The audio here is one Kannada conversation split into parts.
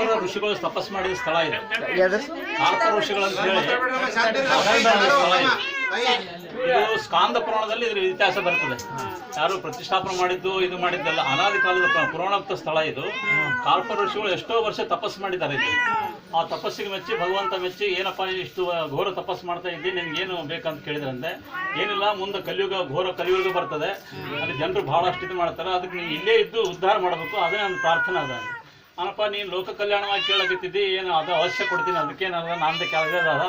ಕಾರ್ಪರ ಋಷಿಗಳು ತಪಸ್ ಮಾಡಿದ ಸ್ಥಳ ಇದೆ. ಕಾರ್ಪರ ಋಷಿಗಳು ಅಂತ ಹೇಳಿ ಸ್ಥಳ ಇದೆ. ಇದು ಸ್ಕಾಂದ ಪುರಾಣದಲ್ಲಿ ಇದ್ರ ಇತಿಹಾಸ ಬರ್ತದೆ. ಯಾರು ಪ್ರತಿಷ್ಠಾಪನೆ ಮಾಡಿದ್ದು ಇದು ಮಾಡಿದ್ದಲ್ಲ, ಅನಾದಿ ಕಾಲದ ಪುರಾಣೋಕ್ತ ಸ್ಥಳ ಇದು. ಕಾರ್ಪರ ಋಷಿಗಳು ಎಷ್ಟೋ ವರ್ಷ ತಪಸ್ ಮಾಡಿದ್ದಾರೆ ಇಲ್ಲಿ. ಆ ತಪಸ್ಸಿಗೆ ಮೆಚ್ಚಿ ಭಗವಂತ ಮೆಚ್ಚಿ, ಏನಪ್ಪ ಇಷ್ಟು ಘೋರ ತಪಸ್ ಮಾಡ್ತಾ ಇದ್ದಿ, ನಿನ್ಗೇನು ಬೇಕಂತ ಕೇಳಿದ್ರಂತೆ. ಏನಿಲ್ಲ, ಮುಂದೆ ಕಲಿಯುಗ, ಘೋರ ಕಲಿಯುಗ ಬರ್ತದೆ, ಅಲ್ಲಿ ಜನರು ಬಹಳಷ್ಟು ಇದು ಮಾಡ್ತಾರೆ, ಅದಕ್ಕೆ ನೀನು ಇಲ್ಲೇ ಇದ್ದು ಉದ್ಧಾರ ಮಾಡಬೇಕು, ಅದೇ ನನ್ನ ಪ್ರಾರ್ಥನೆ ಅದ. ನಾನಪ್ಪ ನೀನು ಲೋಕ ಕಲ್ಯಾಣವಾಗಿ ಕೇಳಕತ್ತಿದ್ದಿ, ಏನು ಅದು ಅವಶ್ಯ ಕೊಡ್ತೀನಿ, ಅದಕ್ಕೇನಲ್ಲ ನಂದು ಕೆಲಸ ಅದ,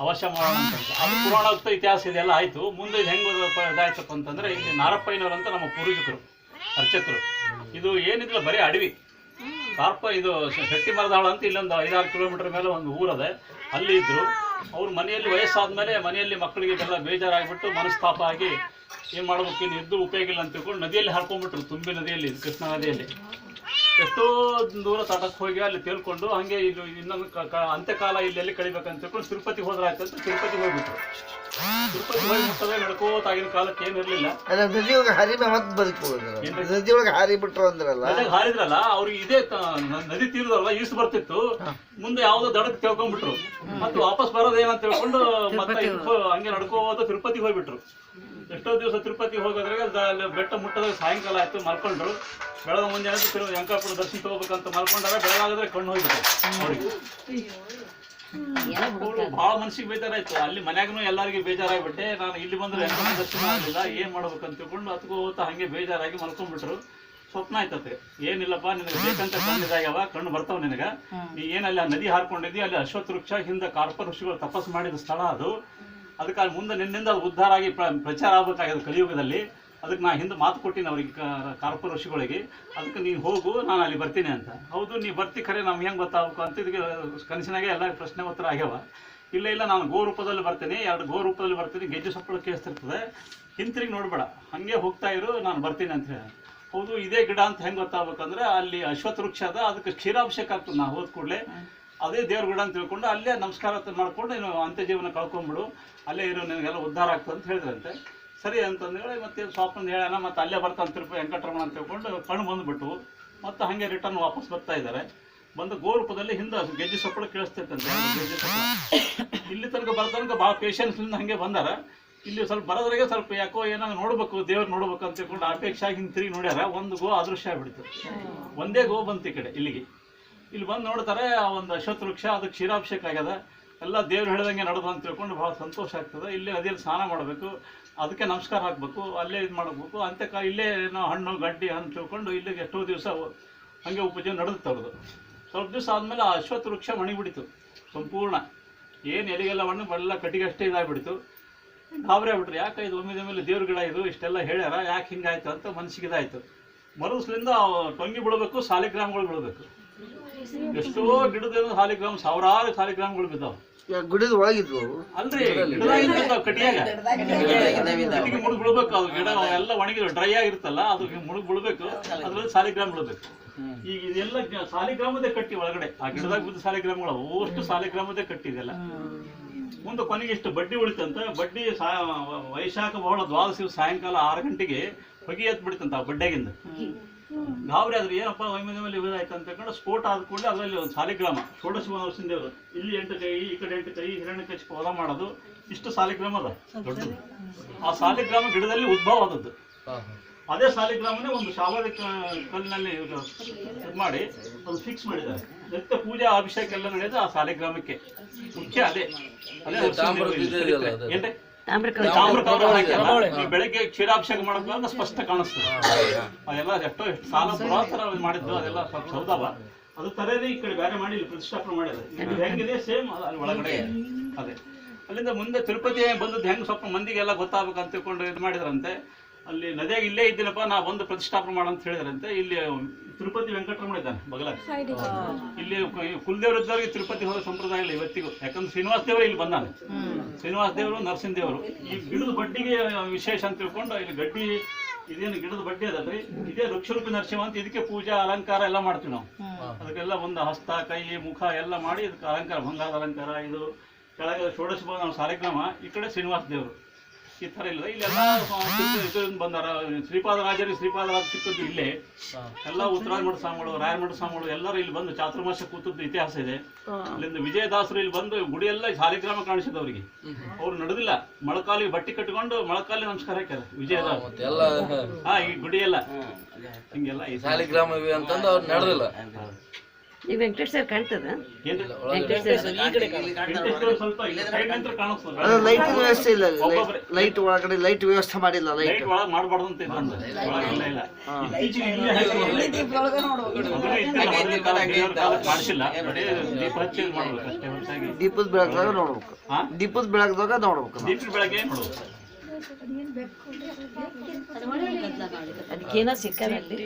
ಅವಶ್ಯ ಮಾಡೋಣ ಅಂತ. ಅದು ಪುರಾಣೋಕ್ತ ಇತಿಹಾಸ ಇದೆಲ್ಲ ಆಯಿತು. ಮುಂದೆ ಇದು ಹೆಂಗೆ ಇದಾಯ್ತಪ್ಪ ಅಂತಂದರೆ, ಇಲ್ಲಿ ನಾರಪ್ಪಯ್ಯನವರು ಅಂತ ನಮ್ಮ ಪೂರ್ವಜಕರು ಅರ್ಚಕರು. ಇದು ಏನಿಲ್ಲ ಬರೀ ಅಡವಿ ಇದು ಶೆಟ್ಟಿ ಮರದಾಳ ಅಂತ ಇಲ್ಲೊಂದು 5-6 ಕಿಲೋಮೀಟರ್ ಮೇಲೆ ಒಂದು ಊರದೆ, ಅಲ್ಲಿ ಇದ್ದರು. ಅವ್ರ ಮನೆಯಲ್ಲಿ ವಯಸ್ಸಾದ್ಮೇಲೆ ಮನೆಯಲ್ಲಿ ಮಕ್ಕಳಿಗೆ ಇದೆಲ್ಲ ಬೇಜಾರಾಗಿಬಿಟ್ಟು ಮನಸ್ತಾಪ ಆಗಿ ಏನು ಮಾಡ್ಬೇಕು, ಇನ್ನು ಇದ್ದು ಉಪಯೋಗ ಇಲ್ಲ ಅಂತ ತಿಳ್ಕೊಂಡು ನದಿಯಲ್ಲಿ ಹಾರ್ಕೊಂಡ್ಬಿಟ್ರು. ತುಂಬಿ ನದಿಯಲ್ಲಿ, ಕೃಷ್ಣ ನದಿಯಲ್ಲಿ ಎಷ್ಟೋ ದೂರ ತಟಕ್ಕೆ ಹೋಗಿ ಅಲ್ಲಿ ತೇಲ್ಕೊಂಡು ಹಂಗೆ ಇದು ಇನ್ನೊಂದು ಅಂತ್ಯಕಾಲ ಇಲ್ಲೆಲ್ಲಿ ಕಳಿಬೇಕಂತ ತಿಳ್ಕೊಂಡು ತಿರುಪತಿಗೆ ಹೋದ್ರಾಯ್ತು ಅಂತ ತಿರುಪತಿಗೆ ಹೋಗ್ಬಿಟ್ರು. ತಿರುಪತಿ ಹೋಗ್ಬಿಟ್ಟದೆ ನಡ್ಕೋತ ಆಗಿನ ಕಾಲಕ್ಕೆ ಏನಿರಲಿಲ್ಲ. ನದಿಯೊಳಗೆ ಹಾರಿಬಿಟ್ರು ಅಂದ್ರಲ್ಲ, ಹಾರಿದ್ರಲ್ಲ ಅವ್ರಿಗೆ ಇದೇ ನದಿ ತೀರದಲ್ಲ ಈಸು ಬರ್ತಿತ್ತು. ಮುಂದೆ ಯಾವ್ದೋ ದಡಕ್ಕೆ ತಿಳ್ಕೊಂಡ್ಬಿಟ್ರು. ಮತ್ತೆ ವಾಪಸ್ ಬರೋದೇನಂತ ತಿಳ್ಕೊಂಡು ಮತ್ತೆ ಹಂಗೆ ನಡ್ಕೋತ ತಿರುಪತಿಗೆ ಹೋಗ್ಬಿಟ್ರು. ಎಷ್ಟೋ ದಿವಸ ತಿರುಪತಿಗೆ ಹೋಗೋದ್ರಾಗ ಅಲ್ಲಿ ಬೆಟ್ಟ ಮುಟ್ಟದಾಗ ಸಾಯಂಕಾಲ ಆಯ್ತು, ಮಲ್ಕೊಂಡ್ರು. ಬೆಳಗ್ಗೆ ಮುಂಜಾನೆ ವೆಂಕಟಪುರ ದರ್ಶನ ತಗೋಬೇಕಂತ ಮಲ್ಕೊಂಡಾಗ ಬೆಳಗಾದ್ರೆ ಕಣ್ಣು ಹೋಗ್ಬಿಟ್ಟು ಅವ್ರಿಗೆ ಭಾಳ ಮನ್ಸಿಗೆ ಬೇಜಾರಾಯ್ತು. ಅಲ್ಲಿ ಮನ್ಯಾಗೂ ಎಲ್ಲರಿಗೂ ಬೇಜಾರಾಗ್ಬಿಟ್ಟೆ. ನಾನು ಇಲ್ಲಿ ಬಂದ್ರೆ ವೆಂಕಟಪುರ ದರ್ಶನ ಆಗಲಿಲ್ಲ, ಏನ್ ಮಾಡ್ಬೇಕಂತ ತಿಳ್ಕೊಂಡು ಹತ್ಕೋತ ಹಂಗೆ ಬೇಜಾರಾಗಿ ಮಲ್ಕೊಂಡ್ಬಿಟ್ರು. ಸ್ವಪ್ನ ಆಯ್ತತೆ, ಏನಿಲ್ಲಪ್ಪ ನಿನಗೆ ಬೇಕಂತ ಕಣ್ಣಿದಾಗ್ಯಾವ, ಕಣ್ಣು ಬರ್ತಾವ ನಿನಗ, ನೀ ಏನಲ್ಲಿ ಆ ನದಿ ಹಾರ್ಕೊಂಡಿದ್ದಿ, ಅಲ್ಲಿ ಅಶ್ವತ್ಥ ವೃಕ್ಷ ಹಿಂದೆ ಕಾರ್ಪರ ಋಷಿಗಳು ತಪಸ್ ಮಾಡಿದ ಸ್ಥಳ ಅದು. ಅದಕ್ಕೆ ಅಲ್ಲಿ ಮುಂದೆ ನಿನ್ನಿಂದ ಉದ್ಧಾರ ಆಗಿ ಪ್ರಚಾರ ಆಗ್ಬೇಕಾಗಿದೆ ಕಲಿಯುಗದಲ್ಲಿ. ಅದಕ್ಕೆ ನಾ ಹಿಂದೆ ಮಾತು ಕೊಟ್ಟಿನಿ ಅವ್ರಿಗೆ, ಕಾರ್ಪರ ಋಷಿಗಳಿಗೆ, ಅದಕ್ಕೆ ನೀನು ಹೋಗು, ನಾನು ಅಲ್ಲಿ ಬರ್ತೀನಿ ಅಂತ. ಹೌದು ನೀ ಬರ್ತಿ, ಖರೆ ನಮ್ಗೆ ಹೆಂಗೆ ಗೊತ್ತಾಗಬೇಕು ಅಂತ ಇದಕ್ಕೆ ಕನಸಿನಾಗೆ ಎಲ್ಲ ಪ್ರಶ್ನೆ ಉತ್ತರ ಆಗ್ಯಾವ. ಇಲ್ಲ ನಾನು ಗೋ ರೂಪದಲ್ಲಿ ಬರ್ತೀನಿ, 2 ಗೋ ರೂಪದಲ್ಲಿ ಬರ್ತೀನಿ, ಗೆಜ್ಜೆ ಸಪ್ಪಳ ಕೇಳಿಸ್ತಿರ್ತದೆ, ಹಿಂತಿರುಗಿ ನೋಡ್ಬೇಡ, ಹಾಗೆ ಹೋಗ್ತಾ ಇರು, ನಾನು ಬರ್ತೀನಿ ಅಂತ ಹೇಳಿ. ಹೌದು ಇದೇ ಗಿಡ ಅಂತ ಹೆಂಗೆ ಗೊತ್ತಾಗಬೇಕಂದ್ರೆ, ಅಲ್ಲಿ ಅಶ್ವತ್ಥ ವೃಕ್ಷ ಅದ, ಅದಕ್ಕೆ ಕ್ಷೀರಾಭಿಷೇಕ ಆಗ್ತದೆ. ನಾವು ಹೋದ ಕೂಡಲೇ ಅದೇ ದೇವ್ರ ಗಿಡ ಅಂತ ತಿಳ್ಕೊಂಡು ಅಲ್ಲೇ ನಮಸ್ಕಾರ ಮಾಡ್ಕೊಂಡು ನೀನು ಅಂತ್ಯ ಜೀವನ ಕಳ್ಕೊಂಬಿಡು, ಅಲ್ಲೇ ಇರು, ನಿನಗೆಲ್ಲ ಉದ್ಧಾರ ಆಗ್ತದೆ ಅಂತ ಹೇಳಿದ್ರಂತೆ. ಸರಿ ಅಂತಂದೇಳಿ ಮತ್ತೆ ಸ್ವಪ್ನ ಹೇಳೋಣ, ಮತ್ತೆ ಅಲ್ಲೇ ಬರ್ತಾನೆ ತಿರುಪತಿ ವೆಂಕಟರಮಣ ಅಂತ ತಿಳ್ಕೊಂಡು ಕಣ್ಣು ಬಂದುಬಿಟ್ಟು ಮತ್ತೆ ಹಾಗೆ ರಿಟರ್ನ್ ವಾಪಸ್ ಬರ್ತಾ ಇದ್ದಾರೆ. ಬಂದು ಗೋರೂಪದಲ್ಲಿ ಹಿಂದೆ ಗೆಜ್ಜೆ ಸಪ್ಪಳ ಕೇಳಿಸ್ತೈತಂತೆ. ಗೆಜ್ಜೆ ಸಪ್ಪಳ ಇಲ್ಲಿ ತನಕ ಬರ್ತನಕ ಭಾಳ ಪೇಷನ್ಸ್ಲಿಂದ ಹಾಗೆ ಬಂದಾರ. ಇಲ್ಲಿ ಸ್ವಲ್ಪ ಬರೋದ್ರಾಗೆ ಸ್ವಲ್ಪ ಯಾಕೋ ಏನೋ ನೋಡ್ಬೇಕು, ದೇವ್ರು ನೋಡ್ಬೇಕು ಅಂತ ತಿಳ್ಕೊಂಡು ಅಪೇಕ್ಷೆ ಆಗಿ ಹಿಂಗೆ ತಿರುಗಿ ನೋಡ್ಯಾರ. ಒಂದು ಗೋ ಅದೃಶ್ಯ ಆಗ್ಬಿಡ್ತು. ಒಂದೇ ಗೋ ಬಂತು ಈ ಕಡೆ ಇಲ್ಲಿಗೆ. ಇಲ್ಲಿ ಬಂದು ನೋಡ್ತಾರೆ, ಒಂದು ಅಶ್ವತ್ಥ ವೃಕ್ಷ, ಅದಕ್ಕೆ ಕ್ಷೀರಾಭಿಷೇಕ ಆಗ್ಯದ, ಎಲ್ಲ ದೇವ್ರು ಹೇಳಿದಂಗೆ ನಡೆದು ಅಂತ ತಿಳ್ಕೊಂಡು ಭಾಳ ಸಂತೋಷ ಆಗ್ತದೆ. ಇಲ್ಲೇ ನದಿಯಲ್ಲಿ ಸ್ನಾನ ಮಾಡಬೇಕು, ಅದಕ್ಕೆ ನಮಸ್ಕಾರ ಹಾಕಬೇಕು, ಅಲ್ಲೇ ಇದು ಮಾಡಬೇಕು ಅಂತ ಇಲ್ಲೇ ಏನೋ ಹಣ್ಣು ಗಡ್ಡಿ ಅಂತ ತಿಳ್ಕೊಂಡು ಇಲ್ಲಿಗೆ ಎಷ್ಟೋ ದಿವಸ ಹಾಗೆ ಉಪಜೀವನ ನಡೆದುತ್ತೆ ಅವ್ರದ್ದು. ಸ್ವಲ್ಪ ದಿವಸ ಆದಮೇಲೆ ಆ ಅಶ್ವತ್ಥ ವೃಕ್ಷ ಮಣಿಬಿಡಿತು ಸಂಪೂರ್ಣ. ಏನು ಎಲೆಗೆಲ್ಲ ಮಣ್ಣು ಎಲ್ಲ ಕಟ್ಟಿಗೆ ಅಷ್ಟೇ ಇದಾಗ್ಬಿಡ್ತು. ಗಾಬರಿ ಆಗ್ಬಿಟ್ರು, ಯಾಕೆ ಇದು ಒಮ್ಮಿದ ದೇವ್ರ ಗಿಡ ಇದು ಇಷ್ಟೆಲ್ಲ ಹೇಳ್ಯಾರ, ಯಾಕೆ ಹಿಂಗಾಯ್ತು ಅಂತ ಮನಸ್ಸಿಗೆ ಇದಾಯ್ತು. ಮರುಸಲಿಂದ ಟೊಂಗಿ ಬಿಡಬೇಕು, ಸಾಲಿಗ್ರಾಮಗಳು ಬಿಡಬೇಕು. ಎಷ್ಟೋ ಗಿಡದ ಸಾಲಿಗ್ರಾಮ, ಸಾವಿರಾರು ಸಾಲಿಗ್ರಾಮಗಳು ಬಿದ್ದಾವ. ಗುಡಿದ ಒಳಗಿದ್ವು ಅಲ್ರಿ, ಕಟ್ಟಿಯಾಗ ಕಟ್ಟಿಗೆ ಮುಳುಗ್ ಬಿಡ್ಬೇಕು. ಅದು ಗಿಡ ಎಲ್ಲ ಒಣಗಿದ್ರು, ಡ್ರೈ ಆಗಿರ್ತಲ್ಲ, ಅದು ಮುಳುಗ್ ಬಿಡ್ಬೇಕು, ಅದ್ರಲ್ಲಿ ಸಾಲಿಗ್ರಾಮ ಬಿಡ್ಬೇಕು. ಈಗ ಇದೆಲ್ಲ ಸಾಲಿಗ್ರಾಮದೇ ಕಟ್ಟಿ ಒಳಗಡೆ, ಆ ಗಿಡದಾಗ ಬಿದ್ದ ಸಾಲಿಗ್ರಾಮಗಳು ಅಷ್ಟು ಸಾಲಿಗ್ರಾಮದೇ ಕಟ್ಟಿದೆಲ್ಲ. ಮುಂದೆ ಕೊನೆಗೆ ಇಷ್ಟು ಬಡ್ಡಿ ಉಳಿತಂತ. ಬಡ್ಡಿ ವೈಶಾಖ ಬಹಳ ದ್ವಾದಶಿ ಸಾಯಂಕಾಲ 6 ಗಂಟೆಗೆ ಹೊಗೆ ಎತ್ ಬಿಡ್ತಂತ ಆ ಬಡ್ಡೆಗಿಂದ. ಗಾಬರಿ ಆದ್ರೆ ಏನಪ್ಪ ಮೇಲೆ ಇದಾಯ್ತು ಅಂತ ತಿಳ್ಕೊಂಡು ಸ್ಫೋಟ ಆದ ಕೂಡಲೇ ಅದರಲ್ಲಿ ಒಂದು ಸಾಲಿಗ್ರಾಮ, ಷೋಡಶ ನರಸಿಂಹ ದೇವರು, ಇಲ್ಲಿ 8 ಕೈ, ಈ ಕಡೆ 8 ಕೈ, ಹಿರಣ್ಯಕಶಿಪು ವಧ ಮಾಡೋದು, ಇಷ್ಟು ಸಾಲಿಗ್ರಾಮ ಅದ ದೊಡ್ಡದು. ಆ ಸಾಲಿಗ್ರಾಮ ಗಿಡದಲ್ಲಿ ಉದ್ಭವ ಆದದ್ದು. ಅದೇ ಸಾಲಿಗ್ರಾಮನೇ ಒಂದು ಶಾವರಿ ಕಲ್ಲಿನಲ್ಲಿ ಇದು ಮಾಡಿ ಅದು ಫಿಕ್ಸ್ ಮಾಡಿದ್ದಾರೆ. ನಿತ್ಯ ಪೂಜಾ ಅಭಿಷೇಕ ಎಲ್ಲ ನಡೆಯೋದು ಆ ಸಾಲಿಗ್ರಾಮಕ್ಕೆ. ಮುಖ್ಯ ಅದೇ ಏನ್ರಿ, ಬೆಳಗ್ಗೆ ಕ್ಷೀರಾಭಿಷೇಕ ಮಾಡೋದ್ರಿಂದ ಸ್ಪಷ್ಟ ಕಾಣಿಸ್ತದೆ. ಅದೆಲ್ಲ ಎಷ್ಟು ಸಾಲ ಪುರಾತರ ಮಾಡಿದ್ದು, ಅದೆಲ್ಲ ಸ್ವಲ್ಪ ಸೌದವ. ಅದು ತರೇನೆ ಈ ಕಡೆ ಬೇರೆ ಮಾಡಿ ಇಲ್ಲಿ ಪ್ರತಿಷ್ಠಾಪನೆ ಮಾಡಿದೆ. ಇದು ಹೆಂಗಿದೆ ಸೇಮ್ ಅಲ್ಲಿ ಒಳಗಡೆ ಅದೇ. ಅಲ್ಲಿಂದ ಮುಂದೆ ತಿರುಪತಿ ಬಂದದ್ದು ಹೆಂಗೆ ಸ್ವಲ್ಪ ಮಂದಿಗೆಲ್ಲ ಗೊತ್ತಾಗಬೇಕಂತ ತಿಳ್ಕೊಂಡು ಇದು ಮಾಡಿದ್ರಂತೆ. ಅಲ್ಲಿ ನದಿಯಾಗ ಇಲ್ಲೇ ಇದ್ದೀನಪ್ಪ, ನಾ ಬಂದು ಪ್ರತಿಷ್ಠಾಪನೆ ಮಾಡಂತ ಹೇಳಿದ್ರಂತೆ. ಇಲ್ಲಿ ತಿರುಪತಿ ವೆಂಕಟರಮಣ ಇದ್ದಾನೆ ಬಗಲ. ಇಲ್ಲಿ ಕುಲದೇವ್ರ ಇದ್ದವ್ರಿಗೆ ತಿರುಪತಿ ಹೋಗೋ ಸಂಪ್ರದಾಯ ಇಲ್ಲ ಇವತ್ತಿಗೂ. ಯಾಕಂದ್ರೆ ಶ್ರೀನಿವಾಸ ದೇವರು ಇಲ್ಲಿ ಬಂದಾನೆ. ಶ್ರೀನಿವಾಸ ದೇವರು, ನರಸಿಂಹ ದೇವರು. ಈ ಗಿಡದ ಬಡ್ಡಿಗೆ ವಿಶೇಷ ಅಂತ ತಿಳ್ಕೊಂಡು ಇಲ್ಲಿ ಗಡ್ಡಿ ಇದೇನು ಗಿಡದ ಬಡ್ಡಿ ಅದಲ್ರಿ, ಇದೇ ವೃಕ್ಷರೂಪಿ ನರಸಿಂಹ ಅಂತ. ಇದಕ್ಕೆ ಪೂಜಾ ಅಲಂಕಾರ ಎಲ್ಲ ಮಾಡ್ತೀವಿ ನಾವು. ಅದಕ್ಕೆಲ್ಲ ಒಂದು ಹಸ್ತ, ಕೈ, ಮುಖ ಎಲ್ಲ ಮಾಡಿ ಇದಕ್ಕೆ ಅಲಂಕಾರ, ಬಂಗಾರದ ಅಲಂಕಾರ. ಇದು ಕೆಳಗೆ ಷೋಡಶ ಭವನ ಸಾಲಿಗ್ರಾಮ, ಈ ಕಡೆ ಶ್ರೀನಿವಾಸ ದೇವರು. ಈ ತರ ಇಲ್ಲ. ಇಲ್ಲೆಲ್ಲ ಇದರಿಂದ ಬಂದಾರ. ಶ್ರೀಪಾದ ರಾಜರಿಗೆ ಶ್ರೀಪಾದ ರಾಜ ಸಿಕ್ಕದ್ದು ಇಲ್ಲೇ. ಎಲ್ಲ ಉತ್ತರಾಯ ಮಠ ಸ್ವಾಮಿಗಳು, ರಾಯಮಠ ಸ್ವಾಮಿಗಳು ಎಲ್ಲರೂ ಇಲ್ಲಿ ಬಂದು ಚಾತುರ್ಮಾಸ ಕೂತದ್ದು ಇತಿಹಾಸ ಇದೆ. ಅಲ್ಲಿಂದ ವಿಜಯದಾಸರು ಇಲ್ಲಿ ಬಂದು ಗುಡಿ ಎಲ್ಲ ಶಾಲಿಗ್ರಾಮ ಕಾಣಿಸಿದ ಅವರಿಗೆ. ಅವ್ರು ನಡೆದಿಲ್ಲ, ಮೊಳಕಾಲಿಗೆ ಬಟ್ಟಿ ಕಟ್ಕೊಂಡು ಮೊಳಕಾಲಿ ನಮಸ್ಕಾರ ಹಾಕ್ಯಾರ ವಿಜಯದಾಸ. ಹಾ, ಈ ಗುಡಿ ಎಲ್ಲ ಹಿಂಗೆಲ್ಲ ಶಾಲಿಗ್ರಾಮ ಅಂತಂದು ಅವ್ರು ನಡೆದಿಲ್ಲ. ಈ ವೆಂಕಟೇಶ್ ಸರ್ ಕಾಣ್ತದ? ಸ್ವಲ್ಪ ಲೈಟಿಂಗ್ ವ್ಯವಸ್ಥೆ ಇಲ್ಲ. ಲೈಟ್ ಒಳಗಡೆ ಲೈಟ್ ವ್ಯವಸ್ಥೆ ಮಾಡಿಲ್ಲ. ಲೈಟ್ ಒಳಗೆ ಮಾಡಬಾರ್ದು ಅಂತ ಇಲ್ಲ. ಮಾಡಿಸಿಲ್ಲ, ದೀಪ ಹಚ್ಚಿ ಮಾಡ್ಬೇಕು ಅಷ್ಟೇ ಹೊರತಾಗಿ. ದೀಪದ ಬೆಳಕದಾಗ ನೋಡ್ಬೇಕು. ದೀಪದ ಬೆಳಕದಾಗ ನೋಡ್ಬೇಕು. ದೀಪದ ಬೆಳಗ್ಗೆ ನೋಡ್ಬೇಕು. ಅದಕ್ಕೇನೋ ಸಿಕ್ಕದಲ್ಲಿ